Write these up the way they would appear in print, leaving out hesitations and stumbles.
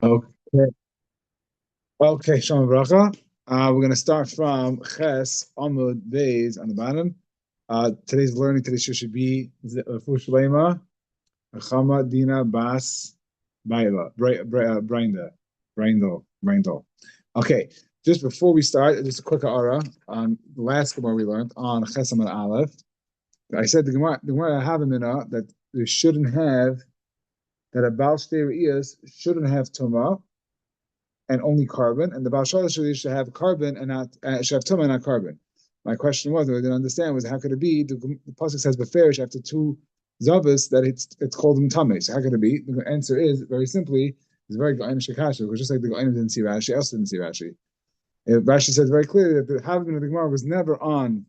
Okay. Okay, Shalom Bracha. We're going to start from Ches Amud Beis on the bottom. Today's shir should be Fushleima Chama Dina Bas Baila Braindel. Okay, just before we start, just a quick aura on the last Gemara we learned on Ches Amud Aleph. I said the Gemara have a minute that we shouldn't have that a Baal Shtei shouldn't have Tumah and only carbon, and the Baal Shalish should have carbon and not should have tumah and not carbon. My question was, what I didn't understand was how could it be the pasuk says beferish after two zavas that it's called in tameh. So how could it be? The answer is very simply it's very go'im shekasha, because just like the go'im didn't see Rashi, else didn't see Rashi. Rashi says very clearly that the Havim of the Gemara was never on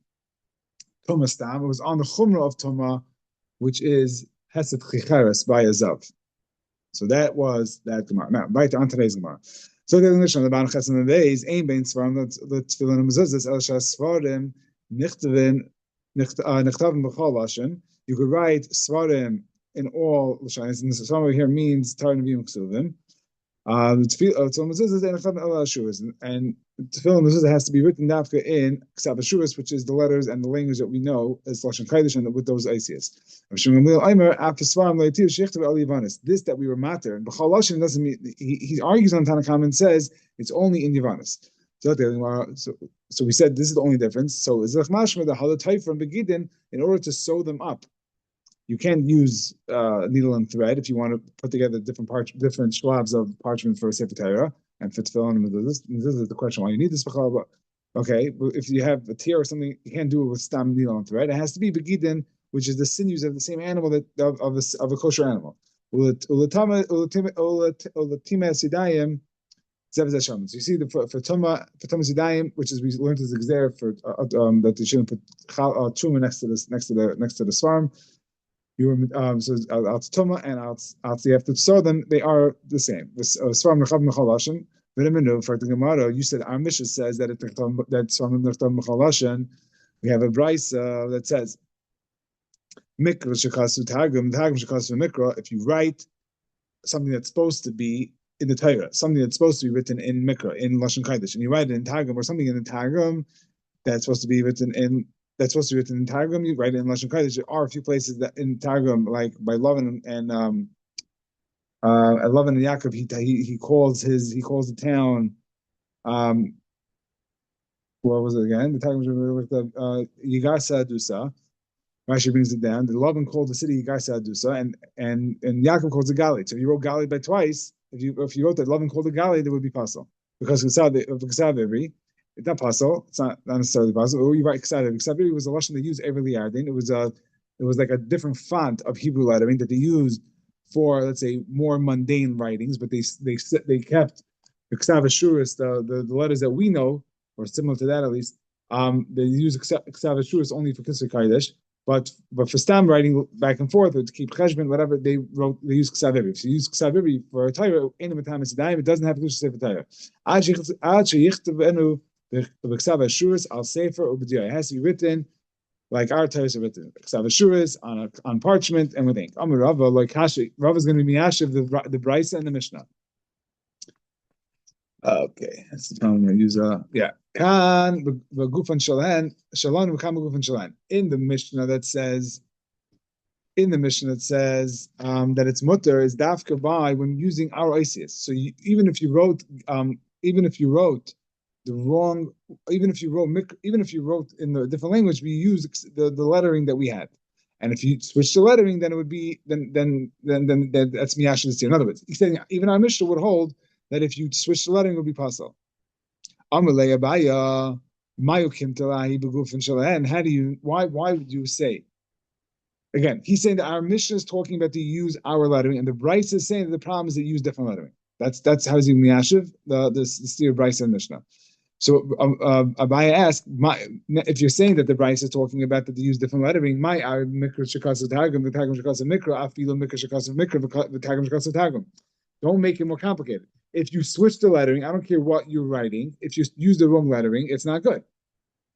tumah stam; it was on the chumrah of tumah, which is hesed chicheres by a zav. So that was that Gemara. Now, right on today's Gemara. So the English on the bottom Ches and the days aim bein svarim the tefillin and mezuzahs el shas svarim nichtavin nichtavin b'chol lashon. You could write svarim in all lashonos, and some over here means tar nevim ksuvim. Tefillin mezuzahs and nichtavin el ashuras, and tefillin mezuzah has to be written dafka in ksav ashuras, which is the letters and the language that we know as lashon kodesh, and with those isis. This that we were matter and b'chol lashon doesn't mean he argues on Tanakam and says it's only in Yavanis. So we said this is the only difference. So is mashma the halatai from begidin in order to sew them up. You can't use needle and thread if you want to put together different shlabs of parchment for a sefer Torah and for tefillin. This is the question why you need this. Okay, if you have a tear or something, you can't do it with stam needle and thread. It has to be begidin, which is the sinews of the same animal of a kosher animal. So you see for Tuma Zidayim, which is we learned as exer for that they shouldn't put truma next to the svarm. You were so out Tuma and out you have to sew them. They are the same. This svarm nechav mechalashin. For the Gemara, you said our Mishnah says that svarm nechav mechalashin. We have a brisa that says mikra shekasu targum shekasu mikra. If you write something that's supposed to be in the Torah, something that's supposed to be written in mikra, in lashon kodesh, and you write it in targum, or something in the targum that's supposed to be written in targum, you write it in lashon kodesh. There are a few places that in targum, like by Lavan and Yaakov, he calls the town. What was it again? The targum with the Yigasa Dusa. Rashi brings it down. The Lavan called the city Yigasa Dusa, and Yaakov calls it Gali. So if you wrote Gali by twice, if you wrote that Lavan called it Gali, there would be pasul because Ksav Ivri, it's not pasul. It's not necessarily pasul. Or you write Ksav Ivri. Ksav Ivri was a lashon they used every Liyardin. It was like a different font of Hebrew lettering that they used for, let's say, more mundane writings, but they kept the Ksav Ashuris, the letters that we know, or similar to that at least. They use Ksav Ashuris only for Kisser Kaidesh. But for stam writing back and forth, or to keep cheshbon, whatever they use ksav ivri. If you use ksav ivri for a Torah, it doesn't have to do sefer Torah. Ad sheyichtavenu b'ksav ashuris al sefer ubediyah. It has to be written like our Torahs are written, ksav ashuris on parchment and with ink. Amar Rava, like Hashi, Rava is going to be miyashiv the brisa and the Mishnah. Okay, that's the time I'm going to use Kan v'gufan shalan v'kam v'gufan shalan. In the Mishnah that says that it's mutter is dafka by when using our isis. So even if you wrote the wrong, even if you wrote in the different language, we use the lettering that we had. And if you switch the lettering, then it would be then that's miyashiv. In other words, he's saying even our Mishnah would hold that if you switch the lettering, it would be pasul. Amalei Abaya, Mayukim Telahi Begufin Shalahan. Why would you say? Again, he's saying that our Mishnah is talking about to use our lettering, and the Bryce is saying that the problem is that you use different lettering. That's how he's miyashiv the steer Bryce and Mishnah. So Abaya asked, if you're saying that the Bryce is talking about that they use different lettering, my our Mikra Shekasu Targum, the Targum Shekasu Mikra, Afilo Mikra Shekasu Mikra, the Targum Shekasu Targum. Don't make it more complicated. If you switch the lettering, I don't care what you're writing. If you use the wrong lettering, it's not good.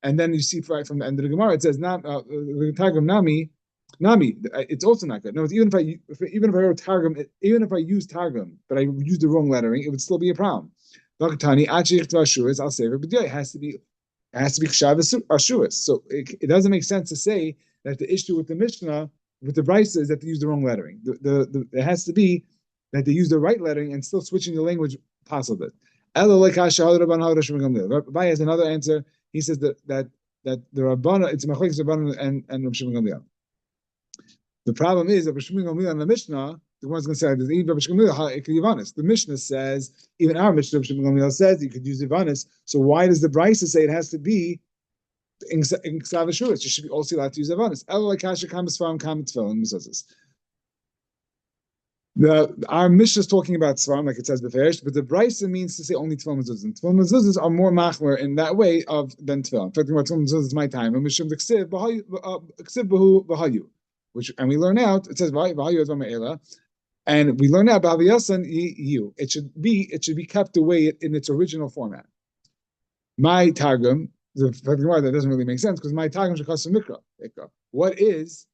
And then you see right from the end of the Gemara, it says, "Targum Nami Nami, it's also not good. No, even if I wrote Targum, even if I use Targum, but I used the wrong lettering, it would still be a problem. Dakatani, I'll say it, but yeah, it has to be Kshav Ashuas. So it doesn't make sense to say that the issue with the Mishnah, with the Brisa, is that they use the wrong lettering. It has to be that they use the right lettering and still switching the language possible. Rabbi has another answer. He says that the Rabbana, it's Machlekes Rabbana and Rabbi Shimon Gamliel. The problem is that Rabbi Shimon Gamliel in the Mishnah, the one's going to say, even Rabbi Shimon Gamliel, the Mishnah says, even our Mishnah, Rabbi Shimon Gamliel says you could use Ivanis. So why does the Brisa say it has to be in Ksav Ashuris? You should be also allowed to use Ivanis. Our Mishnah is talking about Svarim, like it says Beferish, but the Brisa means to say only Tefillin Mezuzah. Tefillin Mezuzah are more machmer in that way than Tefillin. In fact, Tefillin Mezuzah is my time. And Mishum Ksiv B'Hayu B'Hayu. And we learn out, it says V'Hayu is V'Ma'ela, and we learn out about Yasan you. It should be kept the way in its original format. My Targum, that doesn't really make sense because my Targum should cost Mikra. What is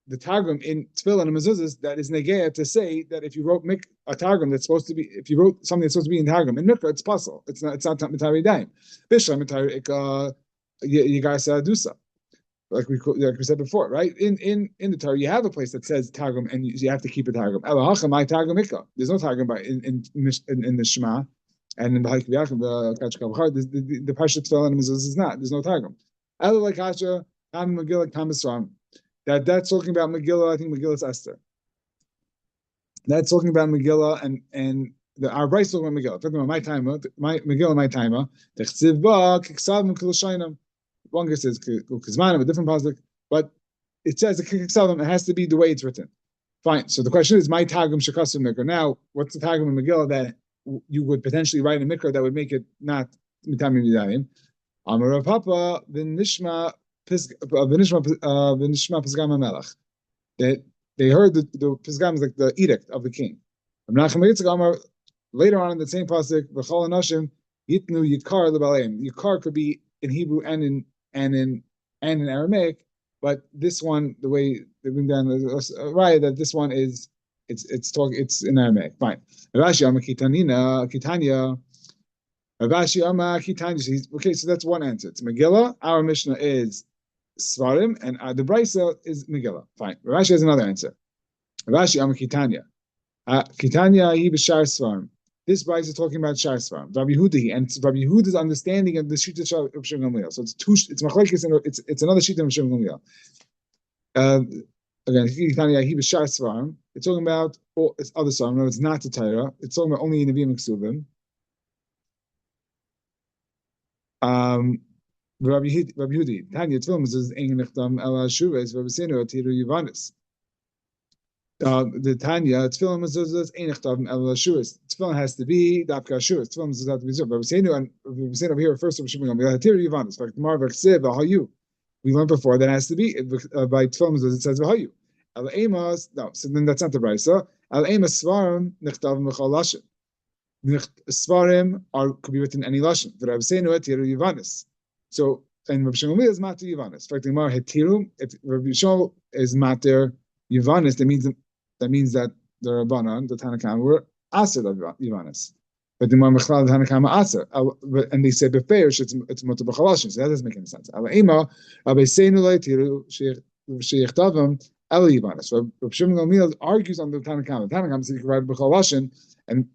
the Targum in Tefillah and Mezuzahs that is negea to say that if you wrote a Targum that's supposed to be, if you wrote something that's supposed to be in Targum in Mikra, it's possible. It's not Mitari Daim. Bishlam Mitari Yigasa Adusa. Like we said before, right? In the Torah, you have a place that says Targum, and you have to keep a Targum. My Targum Ikka. There's no Targum in the Shema, and in the Parsha Tefillah and Mezuzah is not. There's no Targum. Like Hasha, Megillah Kamisram. That's talking about Megillah. I think Megillah is Esther. That's talking about Megillah, and our Bryce talking about Megillah. Talking about my timer, my Megillah, my timer. Techziv ba kiksav mukiloshainam. One guy says Kizman, a different pasuk, but it says the Kiksalim, it has to be the way it's written. Fine. So the question is, my Targum Shekasim Mikra. Now, what's the Targum in Megillah that you would potentially write in Mikra that would make it not Mitamim Yidayim? Amar Rav Papa v'nishma Pizgam Melech. They heard the Pizgam is like the edict of the king. Later on in the same pasuk, V'chol Anashim Yitnu Yikar L'Baleim. Yikar could be in Hebrew and in Aramaic, but this one, the way they bring down right, that this one is it's in Aramaic. Fine. Rashi Amar Kitanya. Rashi Amar Kitanya. Okay, so that's one answer. It's Megillah. Our Mishnah is Svarim, and the Brisa is Megillah. Fine. Rashi has another answer. Rashi Amar Kitanya. Kitanya he b'shar Svarim. This bride is talking about Shar Svarim, Rabbi Yehuda, and Rabbi Yehuda's understanding of the sheet of Shimon Gamliel. So it's machlekes, and it's another sheet of Shimon Gamliel. Again, Shar Svarim. It's talking about it's other Svarim. No, it's not the Torah. It's talking about only in Nevi'im and Ksuvim. Rabbi Yehuda, Tanya Tefillah is Ein Nechtam El Ashuves Rabbi Seinu Atiru Yuvanis. The Tanya, Tefillah Mezuzah Ein Nechtam El Ashuves. Tefillah has to be Dafka Ashuves. Tefillah Mezuzah has to be Zub. Rabbi Seinu and Rabbi Seinu over here first Rabbi Shimon Gamliel Atiru Yuvanis. Like Mar V'Ksiv V'Hayu. We learned before that has to be by Tefillah Mezuzah. It says V'Hayu. Al Amos. No, so then that's not the Brisa. Al Amos Svarim Nechtav Mechal Lashon. Svarim could be written any lashon. The Rabbi Seinu Atiru Yuvanis. So, and Rabbi Shimon is mater Yuvanis. In fact, the Gemara Hetiru. If Rabbi Shimon is mater Yuvanis, that means that the Rabbanan, the Tanakam, were aser of Yuvanis. But the Gemara Mechlal, the Tanakam aser, and they say beferish it's mutar b'chalashin. So that doesn't make any sense. Al Ema Rabbi Seinu Atiru sheyichtavim el Yuvanis. So Rabbi Shimon Gamliel argues on the Tanakam. The Tanakam says you can write b'chalashin, and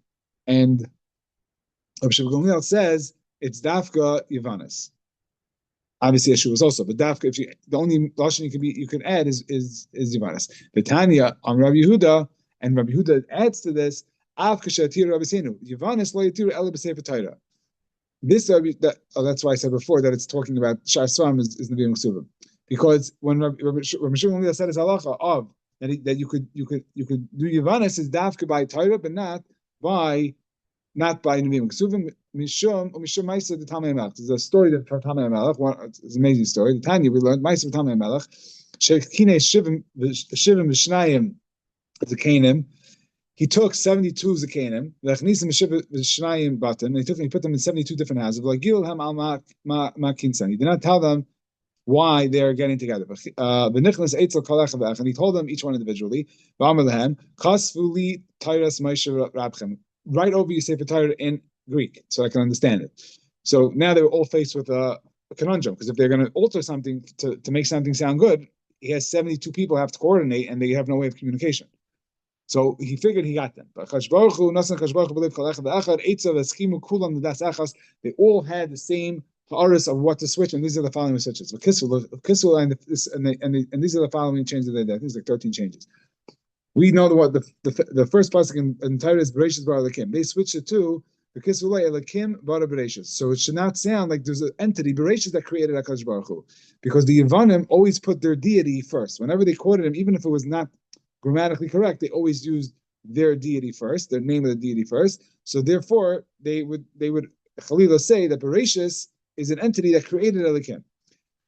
Rabbi Shimon Gamliel says it's dafka Yuvanis. Obviously, Yeshua was also, but dafka. The only lashon you can add is Yuvanis. The Tanya on Rabbi Yehuda, and Rabbi Yehuda adds to this av kashatir Rabbi Seinu Yuvanis lo yatiru ela b'sefer Torah. This that's why I said before that it's talking about Shar Svarim is Nevi'im Ksuvim, because when Rabbi Shimon Gamliel said his halacha of that you could do Yuvanis is dafka by Torah, but not by Nevi'im Ksuvim. Mishum Ma'aser the Tamei Melech. There's a story that for Tamei Melech. It's an amazing story. The Tanya we learned Ma'aser Tamei Melech. Shekine Shivim V'Shnayim Zekanim. He took 72 Zekanim. V'Achnisim V'Shnayim Batim. He put them in 72 different houses. Like Gil Ham Al Ma Kinsan. He did not tell them why they're getting together. And he told them each one individually. Write over you Sefer Torah in Greek so I can understand it. So now they were all faced with a conundrum, because if they're going to alter something to make something sound good, he has 72 people have to coordinate, and they have no way of communication. So he figured he got them. But they all had the same ha'aris of what to switch, and these are the following switches. And these are the following changes that they did. I think it's like 13 changes. We know what the first pasuk in Torah is Bereshis bara Elokim. They switched it to the Kisulei Elokim bara Bereshis. So it should not sound like there's an entity Bereshis that created HaKadosh Baruch Hu, because the Yevanim always put their deity first. Whenever they quoted him, even if it was not grammatically correct, they always used their deity first, their name of the deity first. So therefore, they would Chalila say that Bereshis is an entity that created Elokim.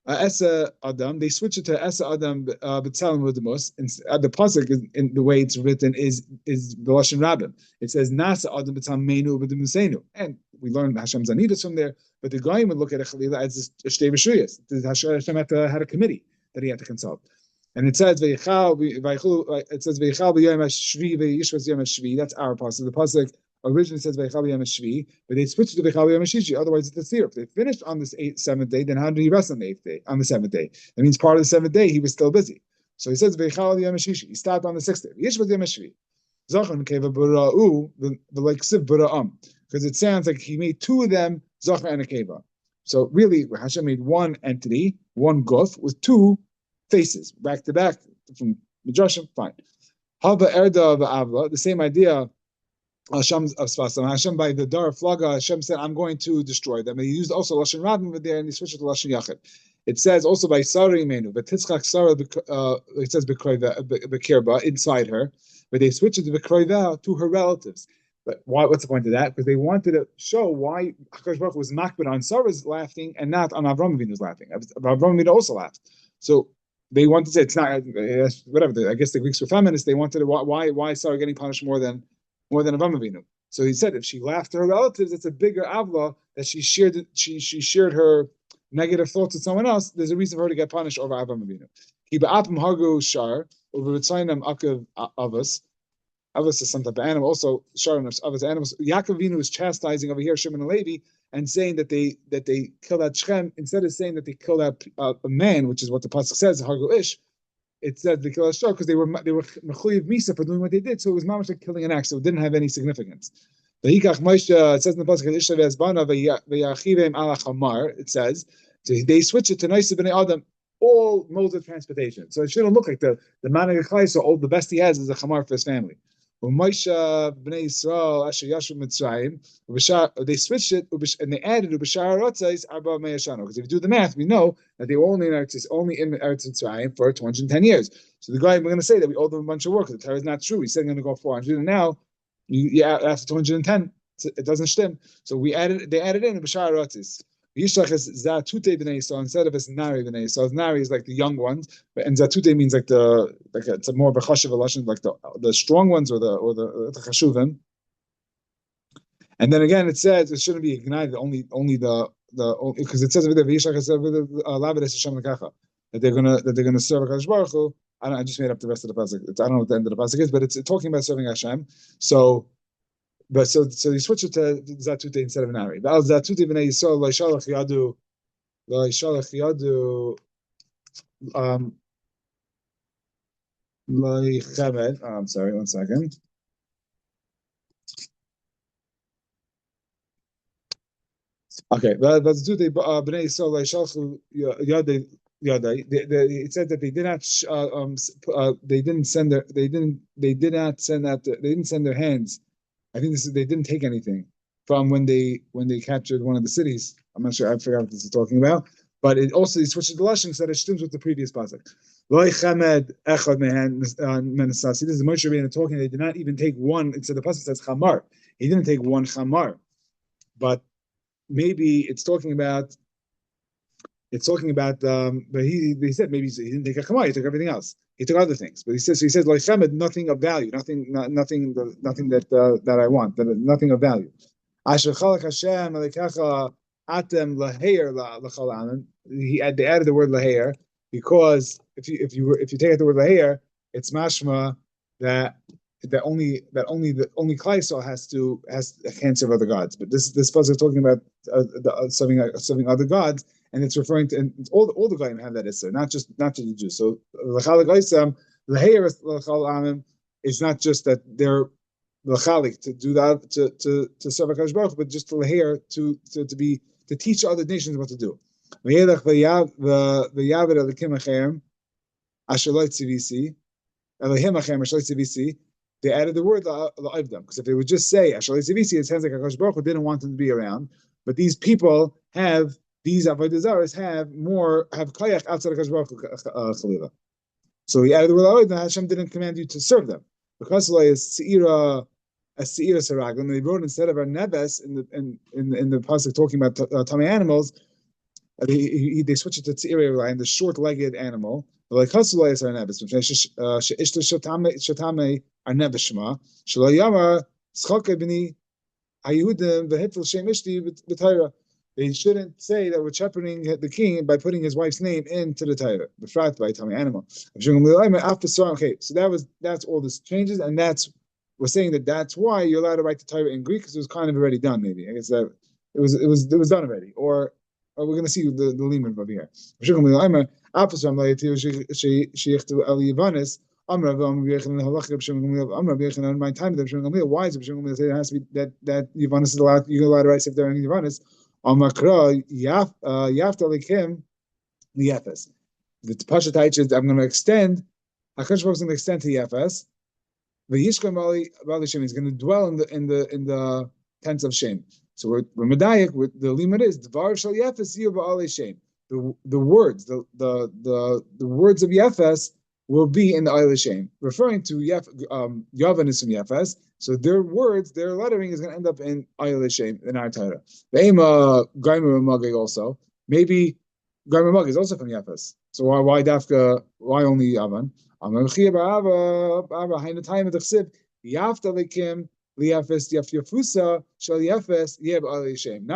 Esa Adam, they switch it to Esa Adam B'Tzelem V'Demus. The pasuk in the way it's written is the Lashon Rabbim. It says Nasa Adam B'Tzelem Meinu V'Demusenu, and we learned Hashem Zanidus from there. But the guy would look at it as a Shtei B'Shuyas. Hashem had a committee that he had to consult. And it says V'Yichal B'Yom HaShvi V'Yishvas Yom HaShvi. That's our pasuk. The pasuk originally says V'Yichal B'Yom HaShvi, but they switched to V'Yichal B'Yom HaShishi. Otherwise, it's a theory. If they finished on this seventh day, then how did he rest on the eighth day? On the seventh day, that means part of the seventh day he was still busy. So he says V'Yichal B'Yom HaShishi. He stopped on the sixth day. Yishvas Yom HaShvi. Zachar Keva Bara'u the like Siv Bara'am, because it sounds like he made two of them Zachar and a Keva. So really, Hashem made one entity, one guf with two faces, back to back from Midrashim. Fine. Hava Erda V'Avla, the same idea. Hashem by the Dar of Flaga, Hashem said, "I'm going to destroy them." And he used also Lashon Rabbim over there, and he switched it to Lashon Yachid. It says also by Sari Menu, but Titzchak Sarah, it says Bekirba inside her, but they switched it to Bekroiva to her relatives. But why? What's the point of that? Because they wanted to show why HaKadosh Baruch Hu was makbid on Sarah's laughing and not on Avraham Avinu's laughing. Avraham Avinu also laughed. So they wanted to say it's not whatever. I guess the Greeks were feminists. They wanted to why Sarah getting punished more than Avraham Avinu. So he said if she laughed to her relatives, it's a bigger avla that she shared her negative thoughts with someone else. There's a reason for her to get punished over Avraham Avinu. Kiba'apim hargu shar over ritzaynam akav avos. Avos is some type of animal. Also, shar and avos animals. Yaakov Avinu is chastising over here Shimon and Levi and saying that they killed out Shechem instead of saying that they killed out a man, which is what the pasuk says hargu ish. It said they killed Ashur because they were mechuyev misa for doing what they did, so it was mamash like killing an axe, so it didn't have any significance. It says in the pasuk it says so they switched it to Naisa b'nei Adam, all modes of transportation. So it shouldn't look like the man of Klai, so all the best he has is a chamar for his family. Moshe b'nei Yisrael asher yashu Mitzrayim, they switched it and they added ubashar rotzais arba me'ashano, because if you do the math, we know that they were only in Eretz Mitzrayim for 210 years. So the guy, we're going to say that we owe them a bunch of work. The Torah is not true. He said going to go 400, and now after 210, it doesn't stem. So they added in ubashar rotzais. Yishlach is Zatute b'nei Yisrael instead of Nari b'nei Yisrael. Nari is like the young ones, and Zatute means it's a more of a chashuv lashon, like the strong ones or the chashuvim. And then again, it says it shouldn't be ignited only because it says over there Yishlach is lavedes Hashem lekacha, that they're gonna serve HaKadosh Baruch Hu. I just made up the rest of the pasuk. I don't know what the end of the pasuk is, but it's talking about serving Hashem. So you switch it to Zatute instead of Nari. But Zatute b'nei Yisrael lo yishalach yadu lo yichamed. I'm sorry, 1 second. Okay, Zatute b'nei Yisrael lo yishalach yadu. It said that they did not. They didn't send their hands. I think they didn't take anything from when they captured one of the cities. I'm not sure. I forgot what this is talking about. But it also switches the lashon so that it stems with the previous pasuk. This is Moshe Rabbeinu talking. They did not even take one. So the pasuk says chamar. He didn't take one chamar, but maybe it's talking about. But he said maybe he didn't take a chamar. He took everything else. He took other things, but he says nothing of value, nothing that I want, nothing of value. Asher chalak Hashem alekacha atem laheir lachalanim. They added the word laheir because if you take out the word laheir, it's mashma that only Klaisel can't serve other gods. But this puzzle is talking about serving other gods, and it's referring to, and all the goyim have that issur, not just the Jews. So l'chalik oisam laheir l'chal is not just that they're l'chalik to do that to serve Hakadosh Baruch Hu, but just laheir to teach other nations what to do. They added the word la'ivdam, because if they would just say Ashalei Tzivisi, it sounds like Hakadosh Baruch Hu didn't want them to be around. But these people these avodah zaros have koyach outside of Hakadosh Baruch Hu chalila. So he added the word la'ivdam. Hashem didn't command you to serve them because is seira saraglim. And they wrote instead of our nebes in the pasuk talking about tummy animals. They switch it to tzira line, the short-legged animal. Like hasulay is our nebes. Shatame are nebeshma. Shelo yama schaka b'ni hayudim v'hitful shem ishti b'tayra. They shouldn't say that we're shepherding the king by putting his wife's name into the Torah, befrat by tummy animal. Okay, so that's all this changes, and we're saying that's why you're allowed to write the Torah in Greek, because it was kind of already done. Maybe I guess that it was done already, or we're going to see the limit over here. My time that why is it say it has to be that Yavanis is allowed? You're allowed to write if they're in Yavanis. The Pasha Taich, I'm going to extend. Hakadosh Baruch Hu is going to extend to Yafes. The Yishkam Bali Shem is going to dwell in the tents of Shem. So we're medayik with the limit is dvar shel Yefes yiyu ba'alei Shem. The words the words of Yefes will be in the Eilei Shem, referring to Yavan is from Yefes. So their words, their lettering is going to end up in Eilei Shem in our Torah. The Ema Gaimer Magig also, maybe Gaimer Magig is also from Yefes. So why Dafka? Why only Yavan? Not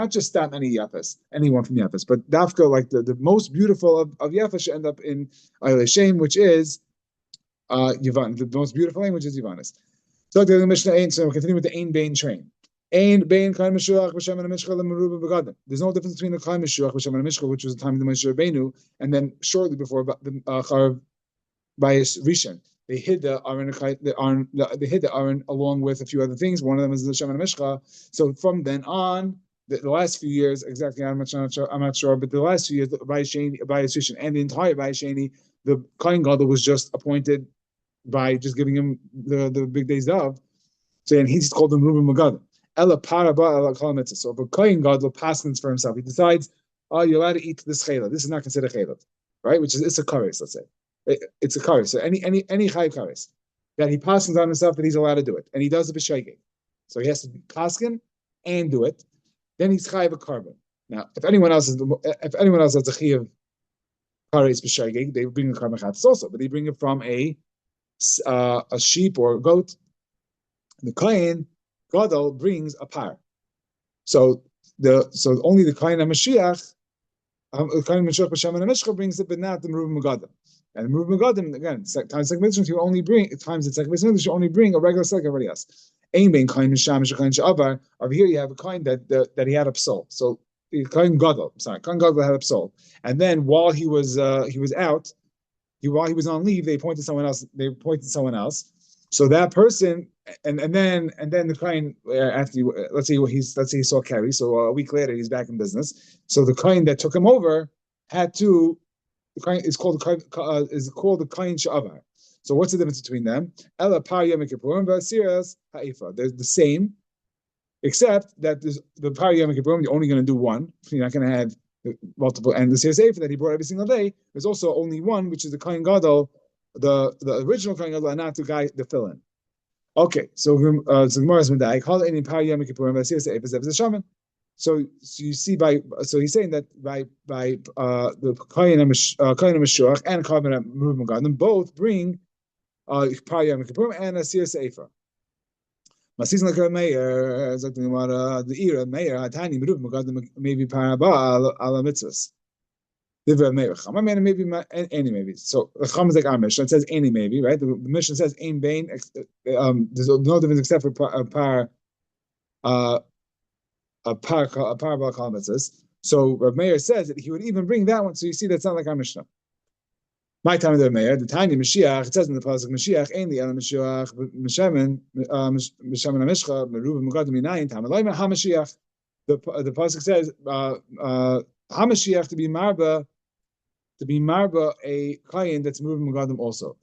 just that any Yafes, anyone from Yafes, but Dafka, like the most beautiful of Yafes, should end up in Eilei Shem, which is Yavan. The most beautiful language is Yavanis. So the Mishnah so we continue with the Ein Bain train. Ein Bain Kain Meshuach B'Shem and Mishcha L'Meruba B'Gadim. There's no difference between the Kain Meshuach B'Shem and Mishcha, which was the time of the Moshe Rabbeinu, and then shortly before the Charav Bayis Rishon. They hid the Aron along with a few other things. One of them is the Shem and Mishcha. So from then on, the last few years, exactly, I'm not sure, but the last few years, the Bayis Rishon and the entire Bayis Sheni, the Kohen Gadol was just appointed by just giving him the big days of. So and he's called the Reuben Magadim. Ela Paraba Ela Kol Mitzvah. So if a Kohen Gadol paskins for himself, he decides, you're allowed to eat this chayla. This is not considered chayla, right? Which is it's a kares, let's say. It's a kares. So any chayiv kares that he paskins on himself that he's allowed to do it, and he does it b'shaygig. So he has to paskin and do it. Then he's chayiv a carbon. Now, if anyone else has a chayiv kares b'shaygig, they bring a carbon chatzis also, but they bring it from a sheep or a goat. The kohen gadol brings a par. So only the kohen HaMashiach, the kohen HaMashiach b'Shem and HaMishcha brings it, but not the Meruba Magadim. And the Meruba Magadim, again, times like Mitzvah, you only bring you only bring a regular second everybody else. Ein bein kohen Mishamish kohen she'avar. Over here you have a kohen that he had a psal. So kohen gadol had a psal, and then while he was out. While he was on leave, they appointed someone else. So that person, and then the client after let's say he saw Kerry. So a week later he's back in business. So the client that took him over had to. The client is called the client Sha'avar. So what's the difference between them? Ela Par Yom Kippurim v'Asiras Haifa. They're the same, except that the Par Yom Kippurim you're only going to do one. You're not going to have multiple, and the Sefer that he brought every single day, there's also only one, which is the Kohen Gadol, the original Kohen Gadol, and not the guy, the fill-in. Okay, so Gemara is Medai, call it in Par Yom Kippurim, the shaman. So you see so he's saying that by the Kohen HaMashuach and Kohen Meruba Magadim both bring Par Yom Kippurim and a Sefer. Masis like a mayor, as like the era mayor, Hatani, maybe paraba ala mitzvahs. Divrei meir. Chama man maybe any maybe. So Chama is like our mission. It says any maybe, right? The mission says ein bain. There's no difference except for uh, a parabol mitzvahs. So Rav Meir says that he would even bring that one. So you see, that's not like our Mishnah. My time of the Meir, the tiny Mashiach. It says in the pasuk Mashiach, ain't the Mashiach, Mishamin, Mishamin Amishcha, Meruba Mugadim Minayin, Tamalayim HaMashiach. The pasuk says HaMashiach to be marba a kayin that's moving Mugadim also.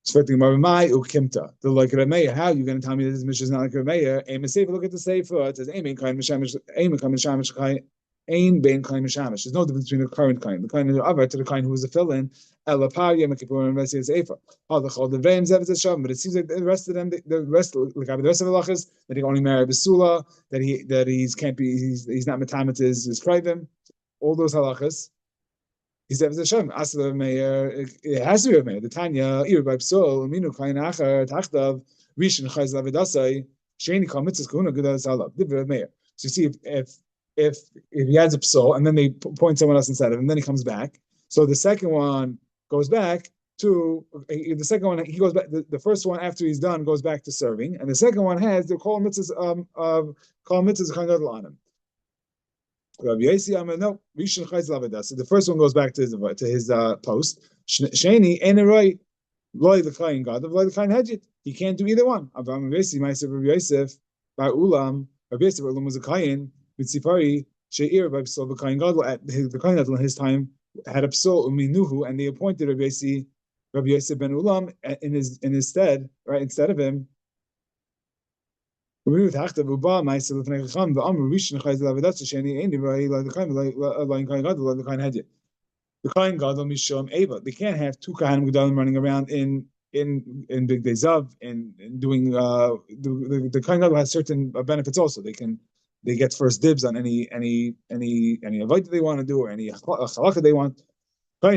Expecting Maramai ukimta. The like Rameir. How are you going to tell me that this mission is not like Rameir? Aim a sefer. Look at the sefer. It says aim bein kain mishamish. Aim kain mishamish kain. Aim bein kain mishamish. There's no difference between the current kain, the kain of the other, to the kain who was a fill-in. Elapar yom kippur and rest of the sefer. All the chol the veim zevet zeshav. But it seems like the rest of them, the rest of the halachas, that he can only marry basula, that he's can't be, he's not metamet his krivim. All those halachas. He said, "Hashem, Asla Meir. It has to be a Meir. The Tanya, Ir by Psol, Minu Kain Achar, Tachtav, Rishon Chayz Lavedasai, Sheni Kal Mitzvahs Kuna Gedas Alav." Divrei Meir. So you see, if he adds a Psol and then they point someone else instead of him, and then he comes back. So the second one goes back to the second one. He goes back. The first one after he's done goes back to serving, and the second one has the Kol Mitzvahs Kol Mitzvahs Kain Gadol on him. Rabbi Yossi Amar, no, Rishon Chayz Lavada. So the first one goes back to his post. Sheni Eneroi Loy L'Kayin God of Loy L'Kayin Hedjit. He can't do either one. Abraham Rabbi Yossi, Ma'aser Rabbi Yosef, Bar Ulam, Rabbi Yosef Ulam was a Kayin, Mitzipari She'ir by Psol L'Kayin God. At the Kayin God in his time had a Psol Uminuhu, and they appointed Rabbi Yosef ben Ulam in his stead, right, instead of him. The Kain Gadol Mishom Eva. They can't have two Kahanim Gedolim running around in Big Day Zav and doing the Kain Gadol has certain benefits also. They get first dibs on any avodah they want to do or any halakha they want. So he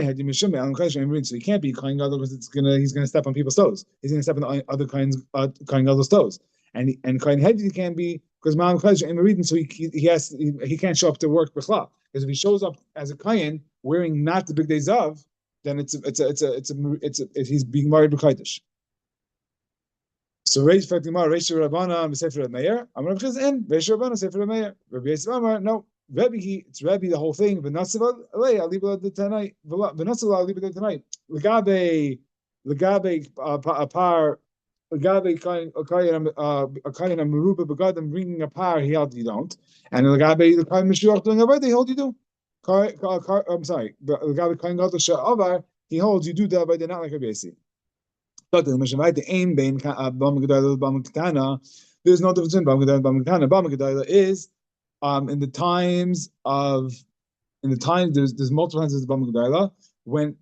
can't be Kain Gadol because he's gonna step on people's toes. He's gonna step on other Kain Gadol's toes. And Kain Hedjit can be because Ma'am Chayz in reading, so he can't show up to work b'chlal. Because if he shows up as a Kain wearing not the big day zav, then he's being married b'chaydish. So Reish Fatimar Reish Rabbana Sefer Meir. I'm Rav Chizin Reish Rabbana Sefer Meir. Rabbi Yisrael Amar no. It's Rebbe the whole thing. V'natzav alei alibah the tonight. V'natzav alibah the tonight. Legabe par. Legabe a kain a meruba begadim bringing a par. He held you don't. And legabe the kain Mashiach doing a avodah. He held you do. I'm sorry. Legabe kain gadol she'avar. He holds you do the avodah not like Rabbi Yossi. But the Mishnah the aim bein bam gedayla bam ketana. There's no difference in bam gedayla and bam ketana. Bam gedayla is in the times there's multiple times of the Bama Gedaila when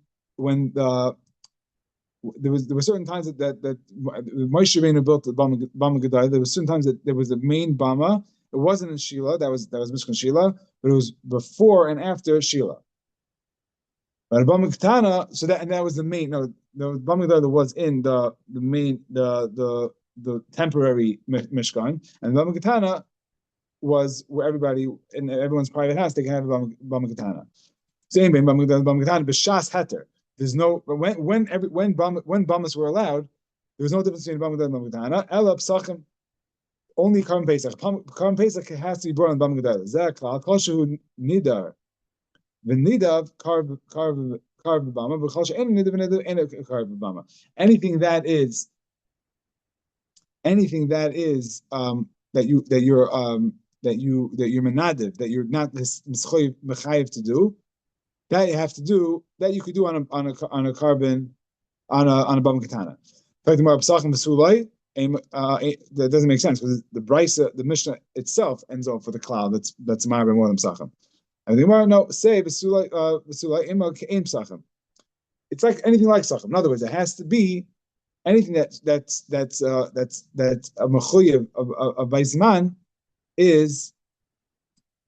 there were certain times that Moshe Rabbeinu built the Bama Gedaila. There were certain times that there was a main Bama. It wasn't in Sheila. That was Mishkan Sheila, but it was before and after Sheila. But Bama Ketana, so that was the main. No, the Bama Gedaila was in the main the temporary Mishkan, and Bama Ketana was where everybody in everyone's private house they can have a bama katana. Same thing, bama katana b'shas heter. There's no when bamas were allowed, there was no difference between bama katana and bama katana. Ela psachim only Karm Pesach. Karm Pesach has to be brought on bama katana. Zakla kol shehu nidar v'nidav karv b'bama v'kol she'en nidav v'nidav en karv b'bama. Anything that is that you're menadiv, that you're not mechayiv to do, that you have to do, that you could do on a carbon on a bama katana. That doesn't make sense because the brisa, the Mishnah itself ends off with a cloud that's marbe more than psachim. And the Gemara no say v'sulay ima ke'im psachim. It's like anything like psachim. In other words, it has to be anything that's a mechuyev of baizman. Is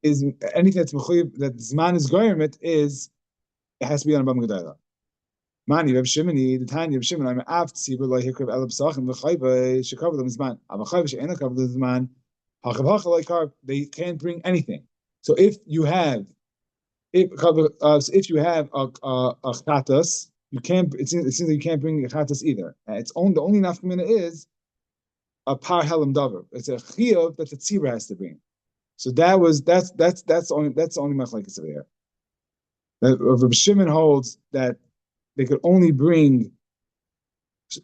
anything that's mechuyev that zman is goyim it has to be on a bama gedayla. Mani Reb Shimoni, the Tanya Reb Shimon, I'm aft tzibur lo hikrev el b'sachim v'chayva shekav them zman. Avachayva she'ena kav them zman. Hachav hacha lo karv. They can't bring anything. So if you have a chatas, you can't. It seems that you can't bring a chatas either. The only nafkamina is a par helam davar. It's a chiyuv that the tzibur has to bring. So that's the only machlekes over here. Reb Shimon holds that they could only bring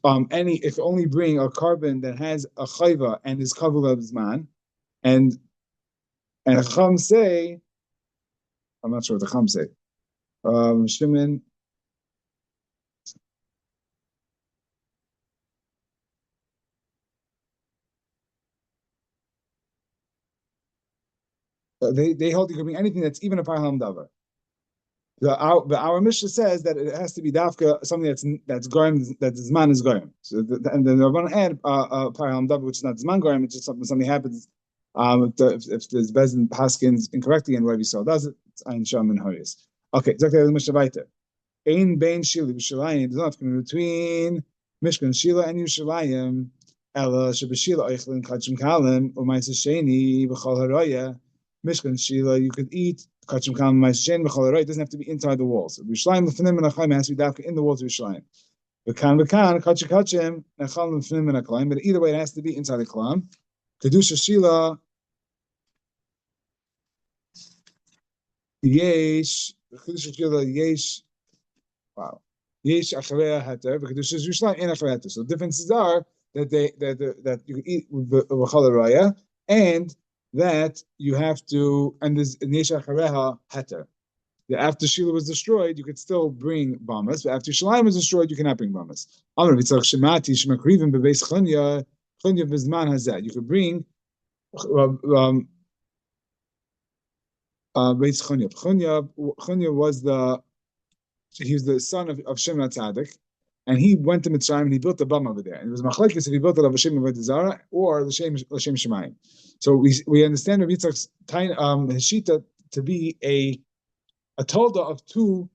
only bring a carbon that has a chayva and is kavul of zman, and Chum say, I'm not sure what the Chum say. Shimon. They hold you can bring anything that's even a parham davar. Our Mishnah says that it has to be dafka something that's goyim, that the zman is goyim. So and then they're going to add parham davar, which is not zman goyim. It's just something happens. If there's bezin paskins incorrectly and whatever so does it, it's ein sham and horis. Okay, Zakei the Mishnah weiter. Ein bein shili b'shalayim. There's not between Mishkan Shila and Yerushalayim. Ela shebeshila oichlin kachim kalim u'ma'aser sheni b'chol haroya. Mishkan Shila, you could eat kachim kalim u'ma'aser sheni b'chol haroya. It doesn't have to be inside the walls. Yerushalayim l'fnim and achayim has to be dafka in the walls of Yerushalayim. V'kan kachim nechalim l'fnim and achayim. But either way, it has to be inside the kalam. Kedusha Shila. Yesh wow. Yesh acharei heter, because Yerushalayim in acharei heter. So the differences are that you can eat with b'chol haraya, and that you have to, and there's yesh acharei heter. After Shiloh was destroyed, you could still bring bamas, but after Yerushalayim was destroyed, you cannot bring bamas. Amar v'tzach shemati shemakrivim bebeis chunya v'zman hazeh. You could bring Beis Chunya. Chunya was he was the son of Shimon Tzaddik, and he went to Mitzrayim and he built a bama over there. And it was machlekes if he built it of Hashem Avodah Zarah or L'Shem Shemayim. So we understand Rabbi Yitzchak's Hashita to be a tolda of two.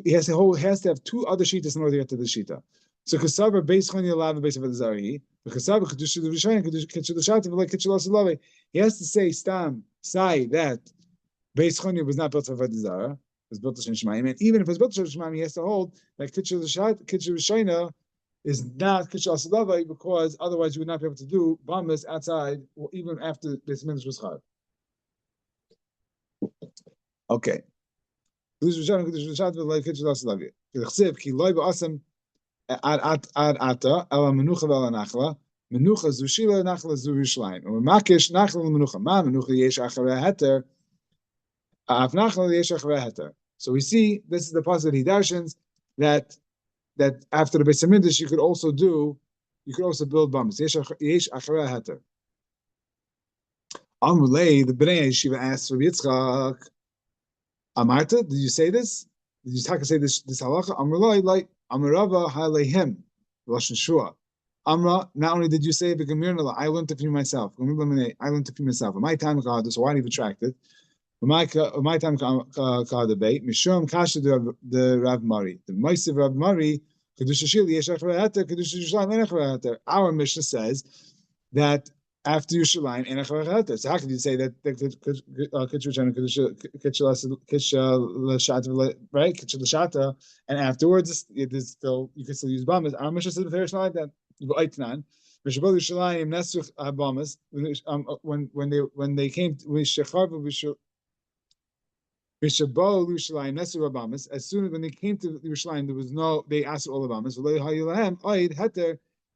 He has to have two other shitas in order to get to the shita. So Kasavar Beis Chunya Lav Beis Avodah Zarah. Kasavar Kedusha L'Rishayim Kedusha L'Shata V'Lei Kedusha L'Salave. He has to say say that Beis Chunya was not built for Avodah Zarah, it was built to Shem Shemayim, and even if it was built to Shem Shemayim, he has to hold that Kitcher Rishayna is not Kitcher Asalavai, because otherwise you would not be able to do Bamas outside, or even after Beis Midrash was Chad. Okay. Menucha Zushila Nachla Zurishlein. Or Makish Nachla Menucha. Ma Menucha Yesh Acharei Heter. So we see this is the passage he darshans that after the Beis Hamikdash you could also build bamas. Yesh acharei heter. Amrulei, the Bnei Yeshiva asked Rabbi Yitzchak, Amarta, did you say this? Did you say this halacha? Amrulei, like Amarava Halehim, Lashon Shua. Amra, not only did you say the Gemirna, I learned it from myself. I learned it from myself. My time so why do you retract it? My time debate. Mishum kasha the Rav Mari. The Ma'aser Rav Mari kedusha shili yesh acharei heter, kedusha Yerushalayim en acharei heter. Our Mishnah says that after Yerushalayim en acharei heter. So how can you say that right kitcha l'shata, and afterwards it is still you can still use bamas? Our Mishnah says the fair like that. Eitnan. Mishabel Yerushalayim nesuch bamas when they came to as soon as when they came to Yerushalayim, there was they asked all the Bamas,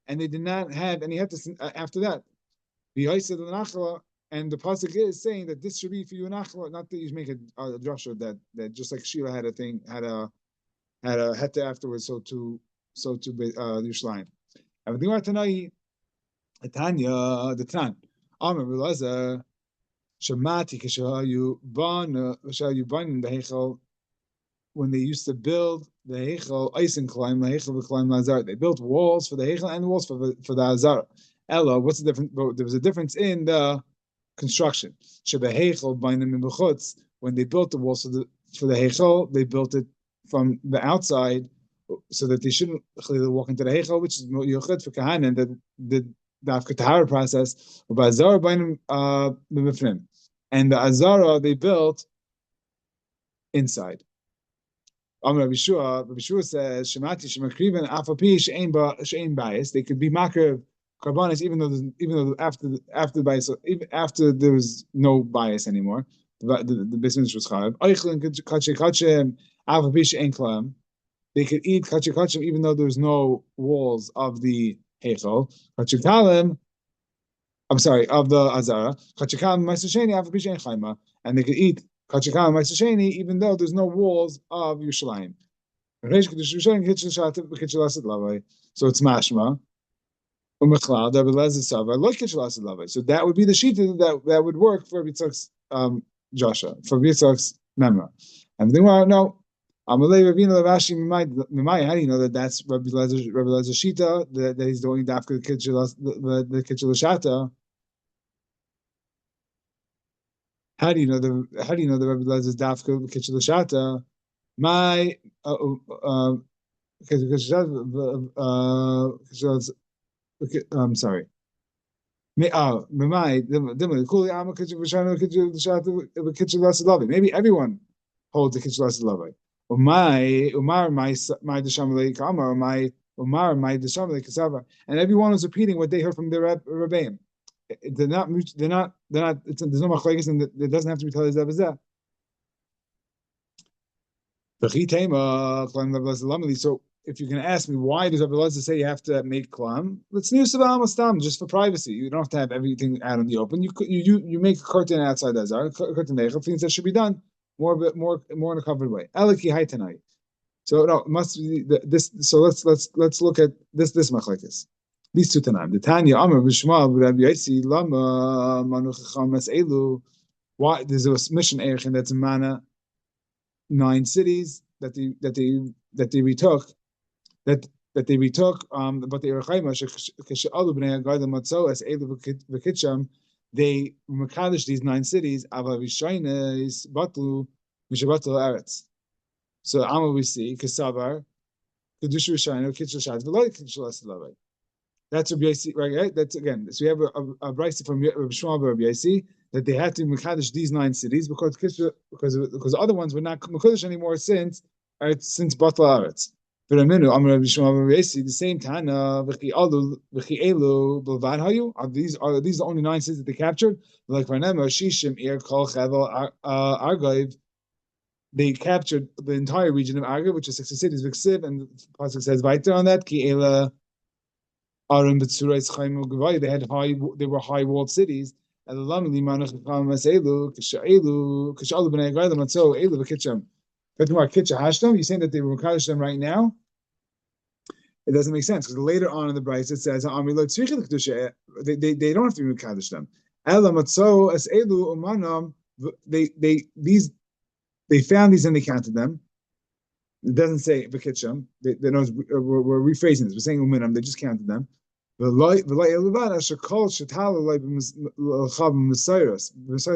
and they did not have any heter after that. And the pasuk is saying that this should be for you and Achla, not that you make a drasha that just like Sheila had a heter afterwards, so to Yerushalayim. The Tan, Amar B'Elazar. Shamati Kishayu Ban the Heichel, when they used to build the Heichel, Eisen climb the Heichel climb Lazar. They built walls for the Heichel and walls for the Azar. Ella, what's the difference? There was a difference in the construction. Sheba Heichel Bainim B'chutz, when they built the walls for the Heichel, they built it from the outside. so that they shouldn't walk into the heichal, which is yochid for kahanim, that the dafka tahara process. And the azara they built inside. Rabbi Shua says, "Shemati shemakriven afapi she'ein bias." They could be makriv karbanis even though after the bias, even after there was no bias anymore. The business was chayav. Oichlin kache kachem afapi she'ein klam. They could eat kache kachem even though there was no walls of the heichal. Kache kalim. I'm sorry, of the azara. Kache kalim ma'aser sheni afapi she'ein chayma, and they could eat even though there's no walls of Yerushalayim. So it's mashma. So that would be the shita that would work for Yitzchak's Joshua, for Yitzchak's memra. And they want to know, how do you know that that's Rabbi Lezer shita, that he's doing dafka the kitchel shata? How do you know the Rabbi Lezer's dafka kitchel shata? My I'm sorry. Maybe everyone holds the kitchel lavai. And everyone is repeating what they heard from their Rebbeim. They're not. There's no machlekes, and it doesn't have to be talei zeh. So if you can ask me why does Rabbi Lezer say you have to make klam? Let's use just for privacy. You don't have to have everything out in the open. You make a curtain outside the zar, curtain neichel, things that should be done more in a covered way. Eliki haytanai. So no, it must be this. So let's look at this machlekes. These two Tanaim. The Tanya Amar B'Shmal Rabbi Yossi Lama Manuchacham Mas Elu. Why there's a mission Erechin that's in Mana 9 cities that they retook but the Erechaima Keshalu Bnei Agada Matzo as Elu V'Kitcham they makadosh these 9 cities Ava V'Shaynes Batlu Mishabatlu Eretz. So Amar we see Kesavar Kedusha V'Shayne Kitchel Shat V'Loi Kitchel Asalavai. That's Rabbi Yossi, right? That's again. So we have a brayse from Rabbi Shmuel Rabbi Yossi that they had to mekadosh these 9 cities because the other ones were not mekadosh anymore since Batla Aretz. But Aminu Amar Rabbi Shmuel Rabbi Yossi the same Tana v'chi elu b'lvad hayu. Are these the only 9 cities that they captured? Like Varnema Shishim Ir Kol Chevel Argaiv. They captured the entire region of Argaiv, which is 60 cities. V'ksiv, and the pasuk says Vaiter on that Ki Ela. They were high walled cities. And you're saying that they were mekadosh them right now? It doesn't make sense because later on in the Bryce it says they don't have to be mekadosh them. They found these and they counted them. It doesn't say v'kitcham. We're rephrasing this. We're saying uminam. They just counted them. They captured the entire.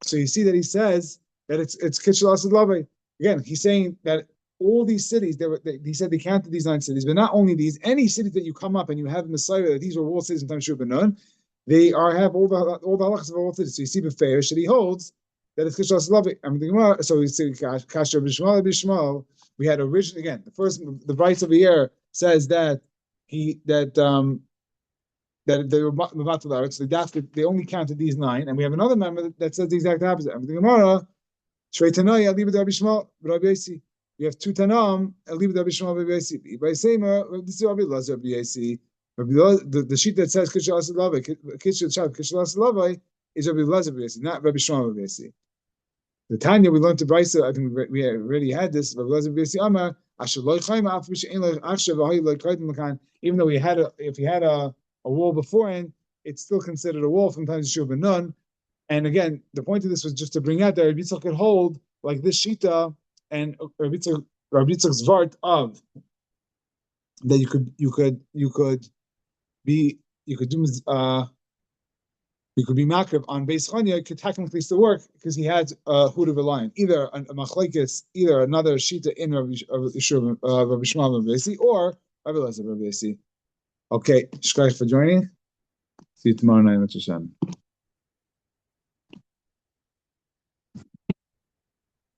So you see that he says that it's kitchel asid lavei. Again, he's saying that all these cities, he said they counted these 9 cities, but not only these, any cities that you come up and you have Messiah, these were walled cities in time Shur Benon, they have all the halachas of all cities. So you see Beferish that he holds that it's Kishal Slavic. So we see Kasher Bishmal. We had originally again the Bryce of the year says that that they were Mavatul. So they only counted these 9, and we have another member that says the exact opposite. The Gemara Shrei Tanai Aliba Rabbi Shmuel Rabbi Yossi. We have 2 Tanam, Aliba Rabbi Shmuel Rabbi Yossi. By Sema, this is Rabbi Lezer Rabbi Yossi. The sheet that says Kishal Asad Lavai, Kishal Asad Lavai is Rabbi Lezer Rabbi Yossi, not Rabbi Shmuel Rabbi Yossi. The Tanya we learned to Brisa, I think we already had this. Rabbi Lezer Rabbi Yossi Amar Asher Lo Chayim Af Mishein Lo Achshav V'Hayi Lo Kaidim Lakan. Even though if he had a wall beforehand, it's still considered a wall from times Yeshua ben Nun. And again, the point of this was just to bring out that Rabbi Yitzchak could hold like this shita and Rabbi Yitzchak's vart of that you could be you could do you could be makrib on Beis Chanya, it could technically still work because he had Huda V'Lion, either a machlekes, either another shita in Rabbi Shmuel Rabbi Yossi or Rabbi Elazar Rabbi Yossi. Okay, shkayach for joining. See you tomorrow night, Hashem.